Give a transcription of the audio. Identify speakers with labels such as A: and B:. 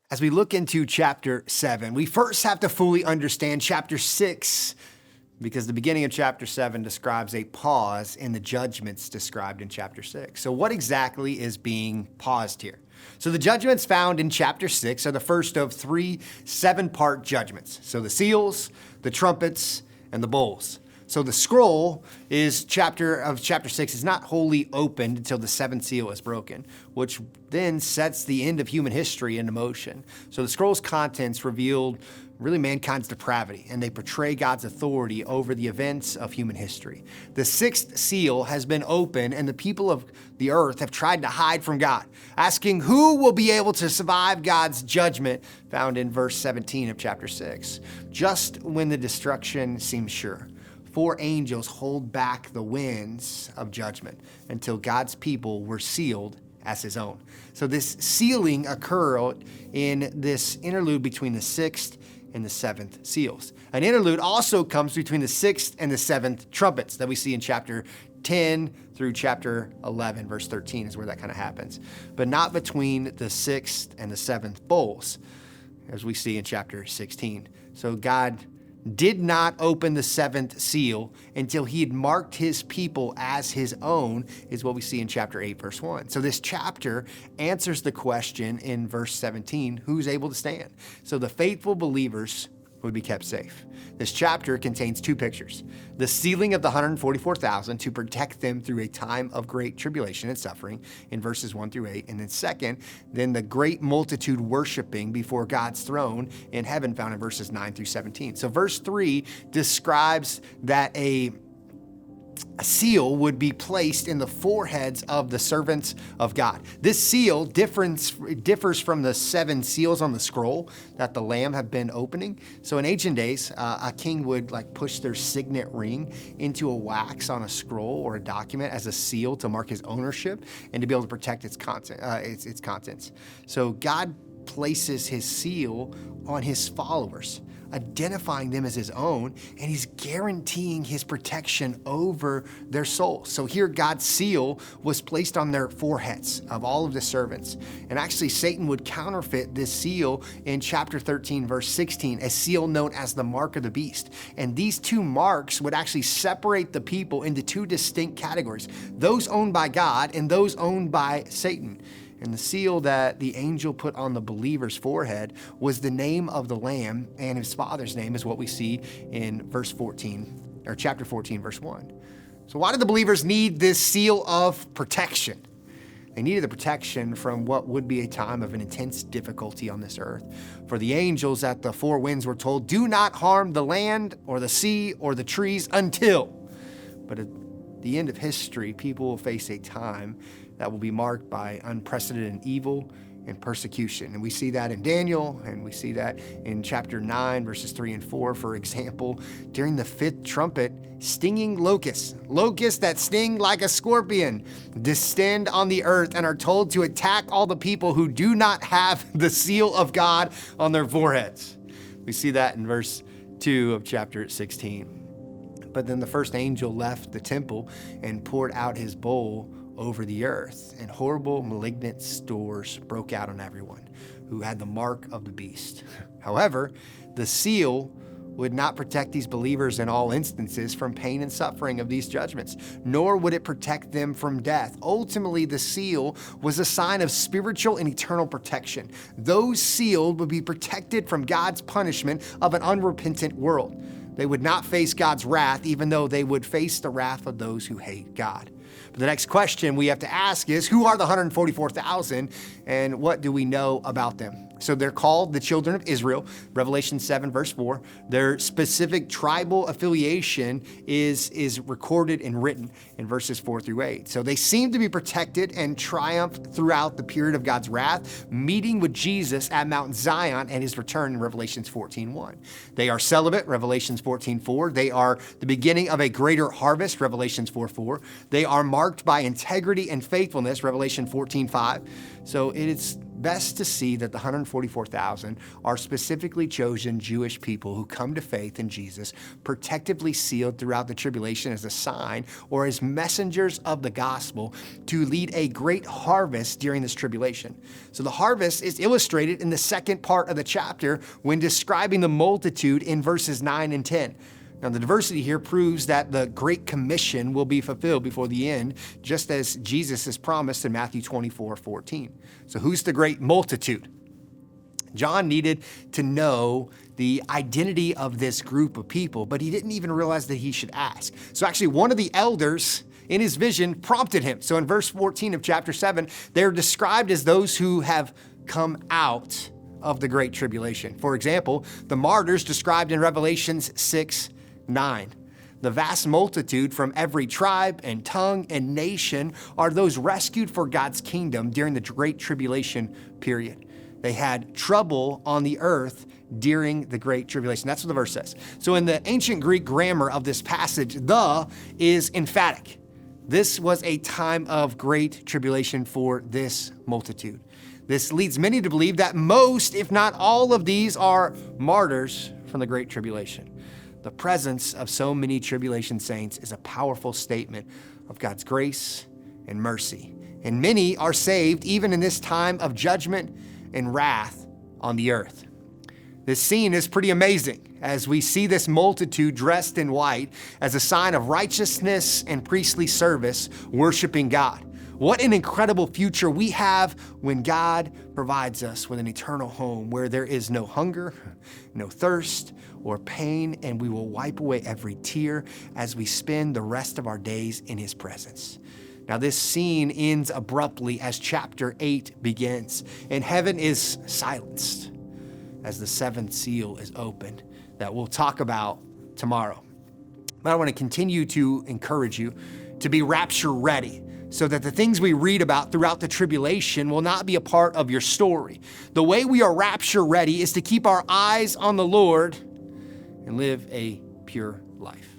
A: As we look into chapter 7, we first have to fully understand chapter 6 because the beginning of chapter 7 describes a pause in the judgments described in chapter 6. So what exactly is being paused here? So the judgments found in chapter 6 are the first of 3 7-part judgments. So the seals, the trumpets, and the bowls. So the scroll chapter 6 is not wholly opened until the 7th seal is broken, which then sets the end of human history into motion. So the scroll's contents revealed really mankind's depravity, and they portray God's authority over the events of human history. The 6th seal has been opened, and the people of the earth have tried to hide from God, asking who will be able to survive God's judgment, found in verse 17 of chapter 6. Just when the destruction seems sure, 4 angels hold back the winds of judgment until God's people were sealed as his own. So this sealing occurred in this interlude between the 6th and the 7th seals. An interlude also comes between the 6th and the 7th trumpets that we see in chapter 10 through chapter 11, verse 13 is where that kind of happens, but not between the 6th and the 7th bowls, as we see in chapter 16. So God did not open the 7th seal until he had marked his people as his own, is what we see in chapter 8, verse 1. So this chapter answers the question in verse 17, who's able to stand? So the faithful believers would be kept safe. This chapter contains 2 pictures: the sealing of the 144,000 to protect them through a time of great tribulation and suffering in verses 1 through 8. And then second, then the great multitude worshiping before God's throne in heaven, found in verses 9 through 17. So verse 3 describes that a seal would be placed in the foreheads of the servants of God. This seal differs from the 7 seals on the scroll that the Lamb have been opening. So in ancient days, a king would push their signet ring into a wax on a scroll or a document as a seal to mark his ownership and to be able to protect its contents. So God places his seal on his followers, identifying them as his own, and he's guaranteeing his protection over their souls. So here God's seal was placed on their foreheads of all of the servants. And actually Satan would counterfeit this seal in chapter 13, verse 16, a seal known as the mark of the beast. And these 2 marks would actually separate the people into 2 distinct categories, those owned by God and those owned by Satan. And the seal that the angel put on the believer's forehead was the name of the Lamb, and his Father's name is what we see in verse 14, or chapter 14, verse 1. So why did the believers need this seal of protection? They needed the protection from what would be a time of an intense difficulty on this earth. For the angels at the 4 winds were told, do not harm the land or the sea or the trees until. But at the end of history, people will face a time that will be marked by unprecedented evil and persecution. And we see that in Daniel, and we see that in chapter 9, verses 3 and 4, for example, during the 5th trumpet, stinging locusts that sting like a scorpion, descend on the earth and are told to attack all the people who do not have the seal of God on their foreheads. We see that in verse 2 of chapter 16. But then the first angel left the temple and poured out his bowl over the earth, and horrible malignant stores broke out on everyone who had the mark of the beast. However, the seal would not protect these believers in all instances from pain and suffering of these judgments, nor would it protect them from death. Ultimately, the seal was a sign of spiritual and eternal protection. Those sealed would be protected from God's punishment of an unrepentant world. They would not face God's wrath, even though they would face the wrath of those who hate God. But the next question we have to ask is, who are the 144,000 and what do we know about them? So they're called the children of Israel, Revelation 7, verse 4. Their specific tribal affiliation is recorded and written in verses 4 through 8. So they seem to be protected and triumphed throughout the period of God's wrath, meeting with Jesus at Mount Zion and his return in Revelations 14:1. They are celibate, Revelations 14:4. They are the beginning of a greater harvest, Revelations 4:4. They are marked by integrity and faithfulness, Revelation 14:5. So it is best to see that the 144,000 are specifically chosen Jewish people who come to faith in Jesus, protectively sealed throughout the tribulation as a sign or as messengers of the gospel to lead a great harvest during this tribulation. So the harvest is illustrated in the second part of the chapter when describing the multitude in verses 9 and 10. Now, the diversity here proves that the Great Commission will be fulfilled before the end, just as Jesus has promised in Matthew 24:14. So who's the great multitude? John needed to know the identity of this group of people, but he didn't even realize that he should ask. So actually, one of the elders in his vision prompted him. So in verse 14 of chapter 7, they're described as those who have come out of the Great Tribulation. For example, the martyrs described in Revelations 6:9. The vast multitude from every tribe and tongue and nation are those rescued for God's kingdom during the Great Tribulation period. They had trouble on the earth during the Great Tribulation. That's what the verse says. So in the ancient Greek grammar of this passage, the is emphatic. This was a time of great tribulation for this multitude. This leads many to believe that most, if not all of these, are martyrs from the Great Tribulation. The presence of so many tribulation saints is a powerful statement of God's grace and mercy. And many are saved even in this time of judgment and wrath on the earth. This scene is pretty amazing as we see this multitude dressed in white as a sign of righteousness and priestly service, worshiping God. What an incredible future we have when God provides us with an eternal home where there is no hunger, no thirst, or pain, and we will wipe away every tear as we spend the rest of our days in His presence. Now, this scene ends abruptly as chapter 8 begins, and heaven is silenced as the seventh seal is opened, that we'll talk about tomorrow. But I want to continue to encourage you to be rapture ready, so that the things we read about throughout the tribulation will not be a part of your story. The way we are rapture ready is to keep our eyes on the Lord and live a pure life.